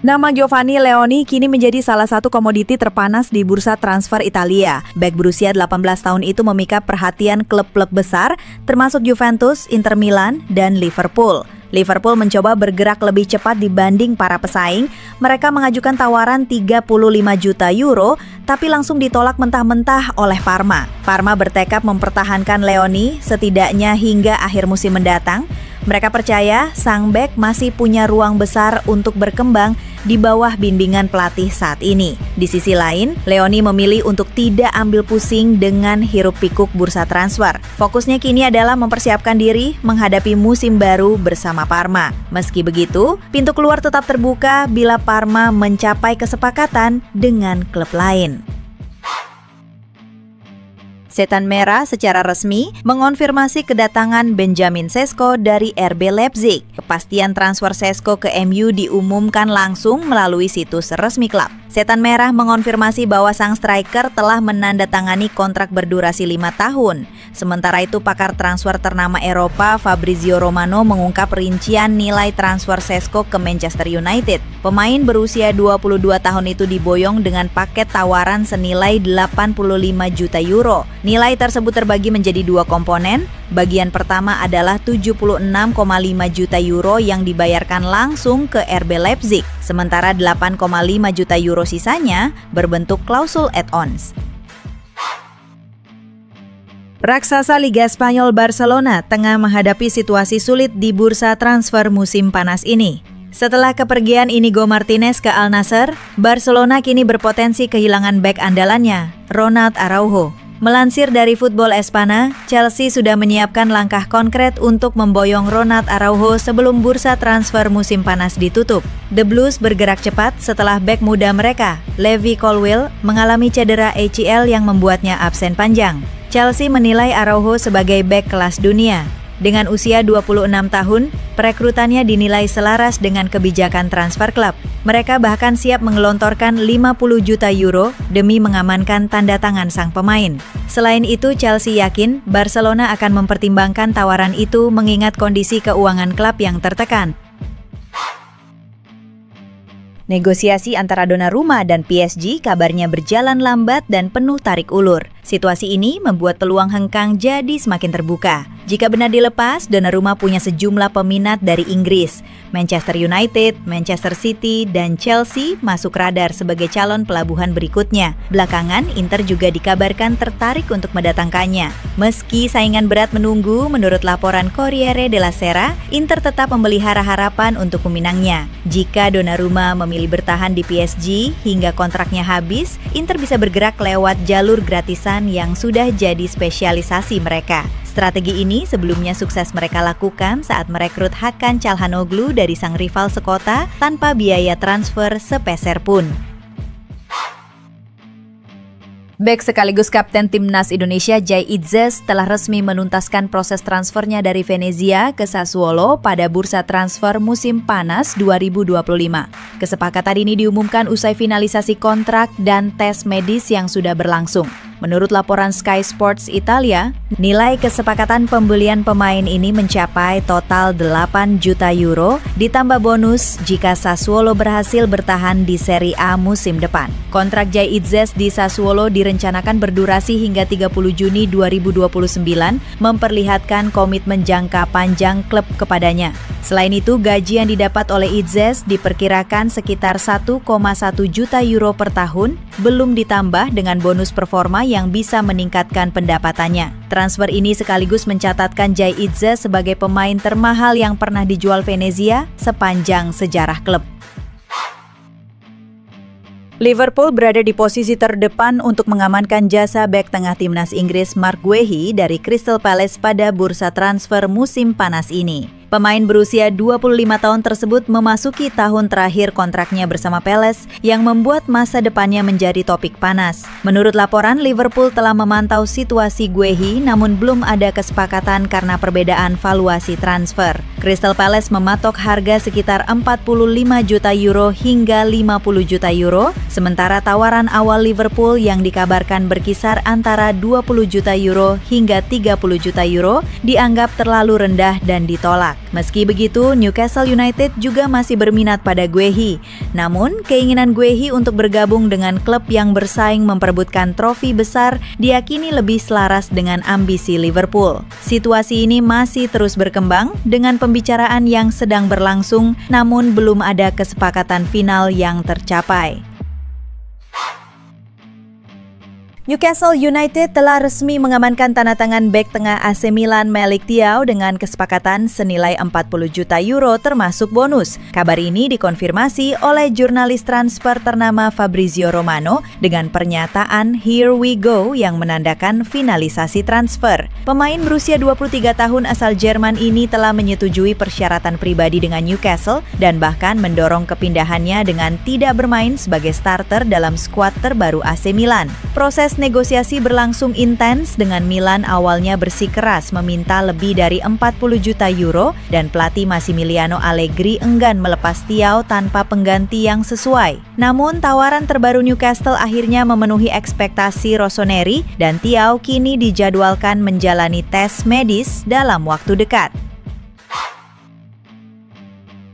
Nama Giovanni Leoni kini menjadi salah satu komoditi terpanas di bursa transfer Italia. Bek berusia 18 tahun itu memikat perhatian klub-klub besar, termasuk Juventus, Inter Milan, dan Liverpool. Liverpool mencoba bergerak lebih cepat dibanding para pesaing. Mereka mengajukan tawaran 35 juta euro, tapi langsung ditolak mentah-mentah oleh Parma. Parma bertekad mempertahankan Leoni setidaknya hingga akhir musim mendatang. Mereka percaya sang bek masih punya ruang besar untuk berkembang di bawah bimbingan pelatih saat ini. Di sisi lain, Leoni memilih untuk tidak ambil pusing dengan hiruk-pikuk bursa transfer. Fokusnya kini adalah mempersiapkan diri menghadapi musim baru bersama Parma. Meski begitu, pintu keluar tetap terbuka bila Parma mencapai kesepakatan dengan klub lain. Setan Merah secara resmi mengonfirmasi kedatangan Benjamin Sesko dari RB Leipzig. Kepastian transfer Sesko ke MU diumumkan langsung melalui situs resmi klub. Setan Merah mengonfirmasi bahwa sang striker telah menandatangani kontrak berdurasi 5 tahun. Sementara itu, pakar transfer ternama Eropa Fabrizio Romano mengungkap rincian nilai transfer Sesko ke Manchester United. Pemain berusia 22 tahun itu diboyong dengan paket tawaran senilai 85 juta euro. Nilai tersebut terbagi menjadi dua komponen. Bagian pertama adalah 76,5 juta euro yang dibayarkan langsung ke RB Leipzig, sementara 8,5 juta euro sisanya berbentuk klausul add-ons. Raksasa Liga Spanyol Barcelona tengah menghadapi situasi sulit di bursa transfer musim panas ini. Setelah kepergian Inigo Martinez ke Al Nassr, Barcelona kini berpotensi kehilangan bek andalannya, Ronald Araujo. Melansir dari Football Espana, Chelsea sudah menyiapkan langkah konkret untuk memboyong Ronald Araujo sebelum bursa transfer musim panas ditutup. The Blues bergerak cepat setelah bek muda mereka, Levi Colwill, mengalami cedera ACL yang membuatnya absen panjang. Chelsea menilai Araujo sebagai bek kelas dunia. Dengan usia 26 tahun, perekrutannya dinilai selaras dengan kebijakan transfer klub. Mereka bahkan siap menggelontorkan 50 juta euro demi mengamankan tanda tangan sang pemain. Selain itu, Chelsea yakin Barcelona akan mempertimbangkan tawaran itu mengingat kondisi keuangan klub yang tertekan. Negosiasi antara Donnarumma dan PSG kabarnya berjalan lambat dan penuh tarik ulur. Situasi ini membuat peluang hengkang jadi semakin terbuka. Jika benar dilepas, Donnarumma punya sejumlah peminat dari Inggris. Manchester United, Manchester City, dan Chelsea masuk radar sebagai calon pelabuhan berikutnya. Belakangan, Inter juga dikabarkan tertarik untuk mendatangkannya. Meski saingan berat menunggu, menurut laporan Corriere della Sera, Inter tetap memelihara harapan untuk peminangnya. Jika Donnarumma memilih bertahan di PSG hingga kontraknya habis, Inter bisa bergerak lewat jalur gratisan yang sudah jadi spesialisasi mereka. Strategi ini sebelumnya sukses mereka lakukan saat merekrut Hakan Çalhanoğlu dari sang rival sekota tanpa biaya transfer sepeser pun. Bek sekaligus kapten timnas Indonesia Jay Itzes telah resmi menuntaskan proses transfernya dari Venezia ke Sassuolo pada bursa transfer musim panas 2025. Kesepakatan ini diumumkan usai finalisasi kontrak dan tes medis yang sudah berlangsung. Menurut laporan Sky Sports Italia, nilai kesepakatan pembelian pemain ini mencapai total 8 juta euro ditambah bonus jika Sassuolo berhasil bertahan di Serie A musim depan. Kontrak Jay Itzes di Sassuolo direncanakan berdurasi hingga 30 Juni 2029, memperlihatkan komitmen jangka panjang klub kepadanya. Selain itu, gaji yang didapat oleh Itzes diperkirakan sekitar 1,1 juta euro per tahun, belum ditambah dengan bonus performa yang bisa meningkatkan pendapatannya. Transfer ini sekaligus mencatatkan Jay Itzes sebagai pemain termahal yang pernah dijual Venezia sepanjang sejarah klub. Liverpool berada di posisi terdepan untuk mengamankan jasa bek tengah timnas Inggris Mark Guehi dari Crystal Palace pada bursa transfer musim panas ini. Pemain berusia 25 tahun tersebut memasuki tahun terakhir kontraknya bersama Palace yang membuat masa depannya menjadi topik panas. Menurut laporan, Liverpool telah memantau situasi Guehi namun belum ada kesepakatan karena perbedaan valuasi transfer. Crystal Palace mematok harga sekitar 45 juta euro hingga 50 juta euro, sementara tawaran awal Liverpool yang dikabarkan berkisar antara 20 juta euro hingga 30 juta euro dianggap terlalu rendah dan ditolak. Meski begitu, Newcastle United juga masih berminat pada Guehi. Namun, keinginan Guehi untuk bergabung dengan klub yang bersaing memperebutkan trofi besar diyakini lebih selaras dengan ambisi Liverpool. Situasi ini masih terus berkembang dengan pembicaraan yang sedang berlangsung, namun belum ada kesepakatan final yang tercapai. Newcastle United telah resmi mengamankan tanda tangan bek tengah AC Milan Malick Thiaw dengan kesepakatan senilai 40 juta euro termasuk bonus. Kabar ini dikonfirmasi oleh jurnalis transfer ternama Fabrizio Romano dengan pernyataan "Here we go" yang menandakan finalisasi transfer. Pemain berusia 23 tahun asal Jerman ini telah menyetujui persyaratan pribadi dengan Newcastle dan bahkan mendorong kepindahannya dengan tidak bermain sebagai starter dalam skuad terbaru AC Milan. Proses negosiasi berlangsung intens dengan Milan awalnya bersikeras meminta lebih dari 40 juta euro dan pelatih Massimiliano Allegri enggan melepas Thiaw tanpa pengganti yang sesuai. Namun tawaran terbaru Newcastle akhirnya memenuhi ekspektasi Rossoneri dan Thiaw kini dijadwalkan menjalani tes medis dalam waktu dekat.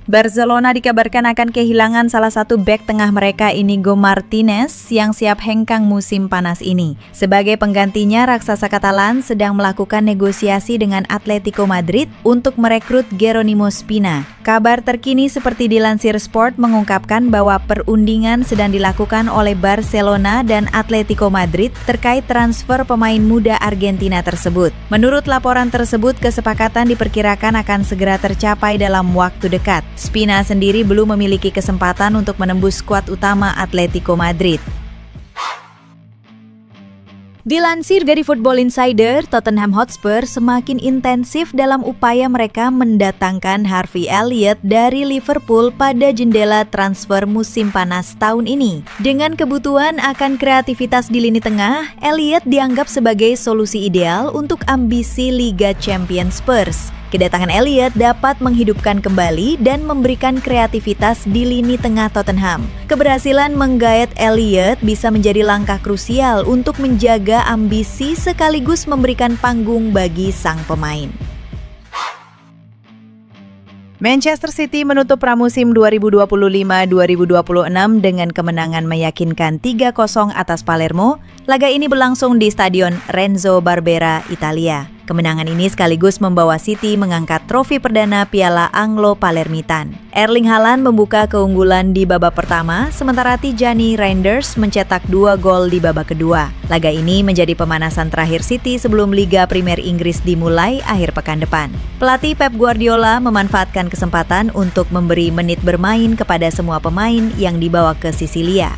Barcelona dikabarkan akan kehilangan salah satu bek tengah mereka Inigo Martinez yang siap hengkang musim panas ini. Sebagai penggantinya, raksasa Katalan sedang melakukan negosiasi dengan Atletico Madrid untuk merekrut Geronimo Spina. Kabar terkini seperti dilansir Sport mengungkapkan bahwa perundingan sedang dilakukan oleh Barcelona dan Atletico Madrid terkait transfer pemain muda Argentina tersebut. Menurut laporan tersebut, kesepakatan diperkirakan akan segera tercapai dalam waktu dekat. Spina sendiri belum memiliki kesempatan untuk menembus skuad utama Atletico Madrid. Dilansir dari Football Insider, Tottenham Hotspur semakin intensif dalam upaya mereka mendatangkan Harvey Elliott dari Liverpool pada jendela transfer musim panas tahun ini. Dengan kebutuhan akan kreativitas di lini tengah, Elliott dianggap sebagai solusi ideal untuk ambisi Liga Champions Spurs. Kedatangan Elliott dapat menghidupkan kembali dan memberikan kreativitas di lini tengah Tottenham. Keberhasilan menggait Elliott bisa menjadi langkah krusial untuk menjaga ambisi sekaligus memberikan panggung bagi sang pemain. Manchester City menutup pramusim 2025-2026 dengan kemenangan meyakinkan 3-0 atas Palermo. Laga ini berlangsung di Stadion Renzo Barbera, Italia. Kemenangan ini sekaligus membawa City mengangkat trofi perdana Piala Anglo-Palermitan. Erling Haaland membuka keunggulan di babak pertama, sementara Tijani Reinders mencetak 2 gol di babak kedua. Laga ini menjadi pemanasan terakhir City sebelum Liga Premier Inggris dimulai akhir pekan depan. Pelatih Pep Guardiola memanfaatkan kesempatan untuk memberi menit bermain kepada semua pemain yang dibawa ke Sisilia.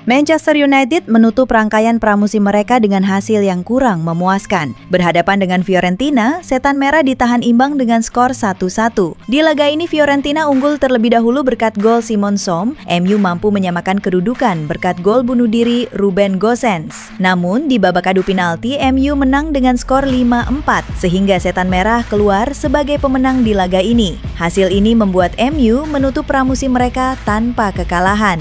Manchester United menutup rangkaian pramusim mereka dengan hasil yang kurang memuaskan. Berhadapan dengan Fiorentina, Setan Merah ditahan imbang dengan skor 1-1. Di laga ini Fiorentina unggul terlebih dahulu berkat gol Simon Som. MU mampu menyamakan kedudukan berkat gol bunuh diri Ruben Gosens. Namun di babak adu penalti MU menang dengan skor 5-4 sehingga Setan Merah keluar sebagai pemenang di laga ini. Hasil ini membuat MU menutup pramusim mereka tanpa kekalahan.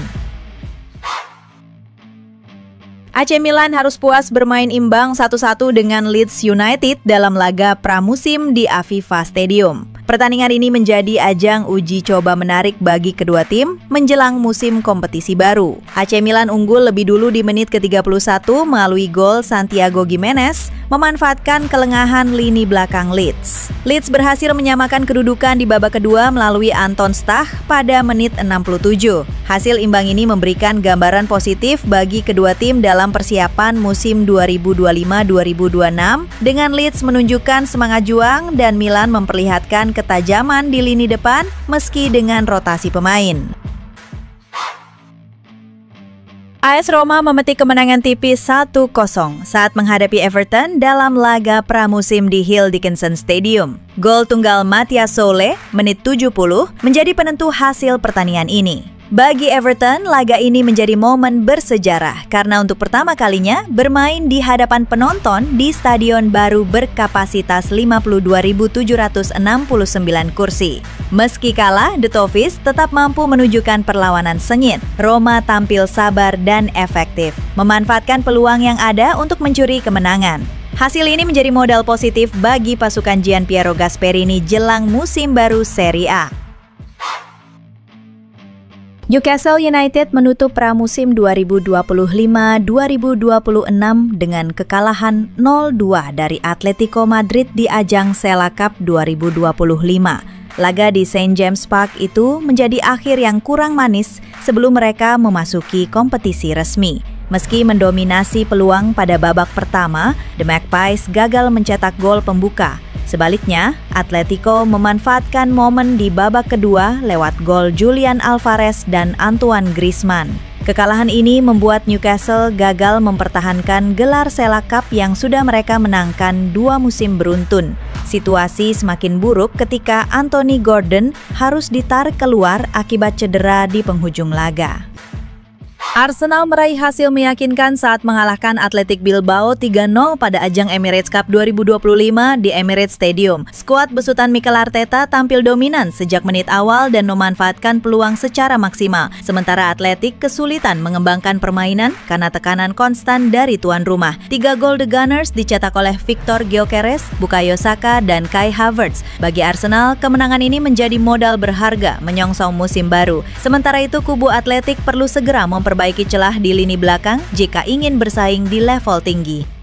AC Milan harus puas bermain imbang 1-1 dengan Leeds United dalam laga pramusim di Aviva Stadium. Pertandingan ini menjadi ajang uji coba menarik bagi kedua tim menjelang musim kompetisi baru. AC Milan unggul lebih dulu di menit ke-31 melalui gol Santiago Gimenez memanfaatkan kelengahan lini belakang Leeds. Leeds berhasil menyamakan kedudukan di babak kedua melalui Anton Stach pada menit 67. Hasil imbang ini memberikan gambaran positif bagi kedua tim dalam persiapan musim 2025-2026 dengan Leeds menunjukkan semangat juang dan Milan memperlihatkan ketajaman di lini depan meski dengan rotasi pemain. AS Roma memetik kemenangan tipis 1-0 saat menghadapi Everton dalam laga pramusim di Hill Dickinson Stadium. Gol tunggal Mathias Soule menit 70 menjadi penentu hasil pertandingan ini. Bagi Everton, laga ini menjadi momen bersejarah karena untuk pertama kalinya bermain di hadapan penonton di stadion baru berkapasitas 52.769 kursi. Meski kalah, The Toffees tetap mampu menunjukkan perlawanan sengit. Roma tampil sabar dan efektif, memanfaatkan peluang yang ada untuk mencuri kemenangan. Hasil ini menjadi modal positif bagi pasukan Gianpiero Gasperini jelang musim baru Serie A. Newcastle United menutup pramusim 2025-2026 dengan kekalahan 0-2 dari Atletico Madrid di ajang Sela Cup 2025. Laga di St. James Park itu menjadi akhir yang kurang manis sebelum mereka memasuki kompetisi resmi. Meski mendominasi peluang pada babak pertama, The Magpies gagal mencetak gol pembuka. Sebaliknya, Atletico memanfaatkan momen di babak kedua lewat gol Julian Alvarez dan Antoine Griezmann. Kekalahan ini membuat Newcastle gagal mempertahankan gelar Sela Cup yang sudah mereka menangkan 2 musim beruntun. Situasi semakin buruk ketika Anthony Gordon harus ditarik keluar akibat cedera di penghujung laga. Arsenal meraih hasil meyakinkan saat mengalahkan Athletic Bilbao 3-0 pada ajang Emirates Cup 2025 di Emirates Stadium. Skuad besutan Mikel Arteta tampil dominan sejak menit awal dan memanfaatkan peluang secara maksimal. Sementara Athletic kesulitan mengembangkan permainan karena tekanan konstan dari tuan rumah. 3 gol The Gunners dicetak oleh Victor Gyökeres, Bukayo Saka, dan Kai Havertz. Bagi Arsenal, kemenangan ini menjadi modal berharga menyongsong musim baru. Sementara itu, kubu Athletic perlu segera memperbaiki celah di lini belakang jika ingin bersaing di level tinggi.